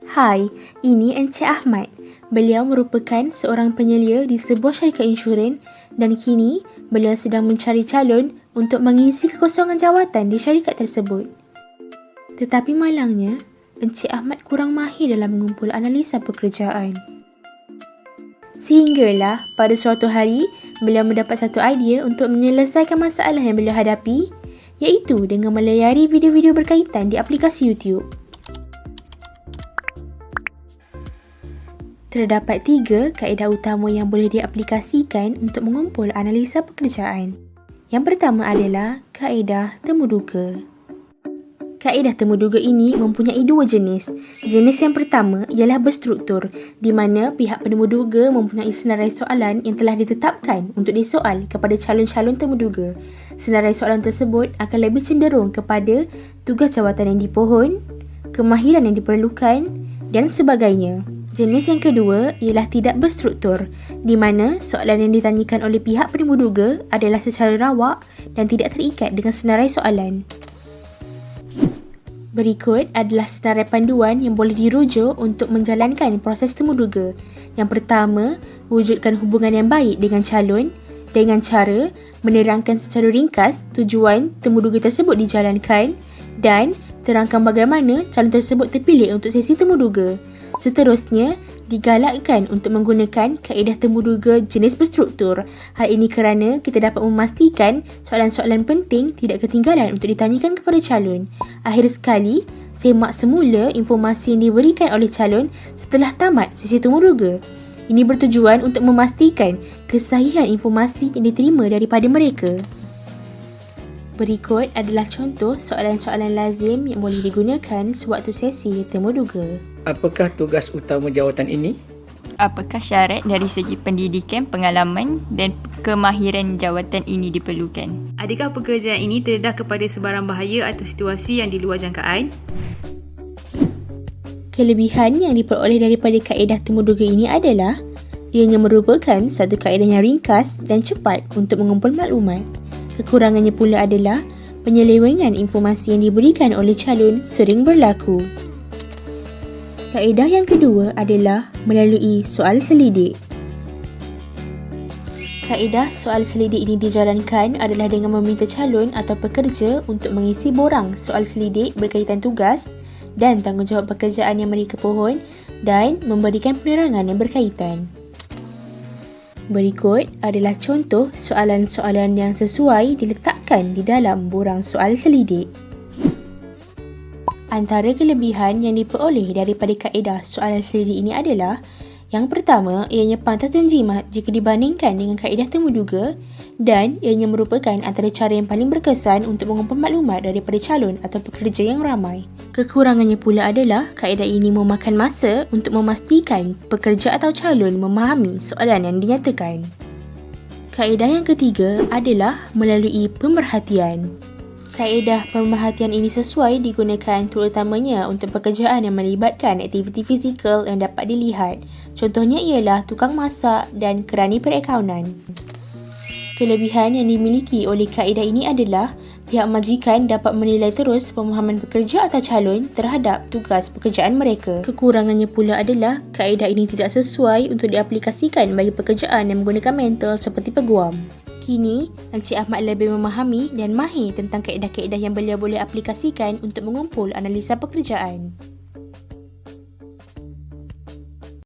Hai, ini Encik Ahmad. Beliau merupakan seorang penyelia di sebuah syarikat insurans dan kini beliau sedang mencari calon untuk mengisi kekosongan jawatan di syarikat tersebut. Tetapi malangnya, Encik Ahmad kurang mahir dalam mengumpul analisa pekerjaan. Sehinggalah pada suatu hari, beliau mendapat satu idea untuk menyelesaikan masalah yang beliau hadapi, iaitu dengan melayari video-video berkaitan di aplikasi YouTube. Terdapat 3 kaedah utama yang boleh diaplikasikan untuk mengumpul analisa pekerjaan. Yang pertama adalah kaedah temuduga. Kaedah temuduga ini mempunyai 2 jenis. Jenis yang pertama ialah berstruktur, di mana pihak penemuduga mempunyai senarai soalan yang telah ditetapkan untuk disoal kepada calon-calon temuduga. Senarai soalan tersebut akan lebih cenderung kepada tugas jawatan yang dipohon, kemahiran yang diperlukan dan sebagainya. Jenis yang kedua ialah tidak berstruktur, di mana soalan yang ditanyakan oleh pihak penemuduga adalah secara rawak dan tidak terikat dengan senarai soalan. Berikut adalah senarai panduan yang boleh dirujuk untuk menjalankan proses temuduga. Yang pertama, wujudkan hubungan yang baik dengan calon dengan cara menerangkan secara ringkas tujuan temuduga tersebut dijalankan dan terangkan bagaimana calon tersebut terpilih untuk sesi temuduga. Seterusnya, digalakkan untuk menggunakan kaedah temuduga jenis berstruktur. Hal ini kerana kita dapat memastikan soalan-soalan penting tidak ketinggalan untuk ditanyakan kepada calon. Akhir sekali, semak semula informasi yang diberikan oleh calon setelah tamat sesi temuduga. Ini bertujuan untuk memastikan kesahihan informasi yang diterima daripada mereka. Berikut adalah contoh soalan-soalan lazim yang boleh digunakan sewaktu sesi temuduga. Apakah tugas utama jawatan ini? Apakah syarat dari segi pendidikan, pengalaman dan kemahiran jawatan ini diperlukan? Adakah pekerjaan ini terdedah kepada sebarang bahaya atau situasi yang di luar jangkaan? Kelebihan yang diperoleh daripada kaedah temuduga ini adalah ianya merupakan satu kaedah yang ringkas dan cepat untuk mengumpul maklumat. Kekurangannya pula adalah penyelewengan informasi yang diberikan oleh calon sering berlaku. Kaedah yang kedua adalah melalui soal selidik. Kaedah soal selidik ini dijalankan adalah dengan meminta calon atau pekerja untuk mengisi borang soal selidik berkaitan tugas dan tanggungjawab pekerjaan yang mereka pohon dan memberikan penerangan yang berkaitan. Berikut adalah contoh soalan-soalan yang sesuai diletakkan di dalam borang soal selidik. Antara kelebihan yang diperoleh daripada kaedah soalan selidik ini adalah yang pertama, ianya pantas dan jimat jika dibandingkan dengan kaedah temuduga dan ianya merupakan antara cara yang paling berkesan untuk mengumpul maklumat daripada calon atau pekerja yang ramai. Kekurangannya pula adalah kaedah ini memakan masa untuk memastikan pekerja atau calon memahami soalan yang dinyatakan. Kaedah yang ketiga adalah melalui pemerhatian. Kaedah pemerhatian ini sesuai digunakan terutamanya untuk pekerjaan yang melibatkan aktiviti fizikal yang dapat dilihat. Contohnya ialah tukang masak dan kerani perakaunan. Kelebihan yang dimiliki oleh kaedah ini adalah pihak majikan dapat menilai terus pemahaman pekerja atau calon terhadap tugas pekerjaan mereka. Kekurangannya pula adalah kaedah ini tidak sesuai untuk diaplikasikan bagi pekerjaan yang menggunakan mental seperti peguam. Kini, Encik Ahmad lebih memahami dan mahir tentang kaedah-kaedah yang beliau boleh aplikasikan untuk mengumpul analisa pekerjaan.